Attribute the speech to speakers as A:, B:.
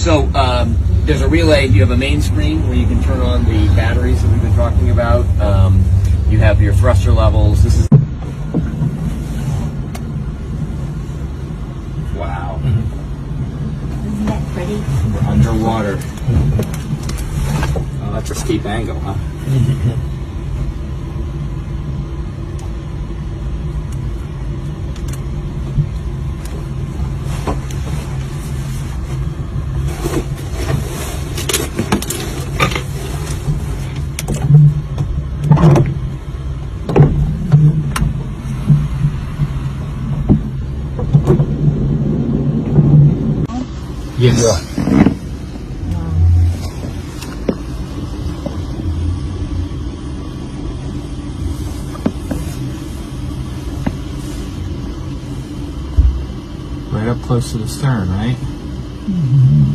A: So there's a relay. You have a main screen where you can turn on the batteries that we've been talking about. You have your thruster levels. This is wow.
B: Isn't that pretty?
A: We're underwater. Oh, that's a steep angle, huh? Yes. Right up close to the stern, right?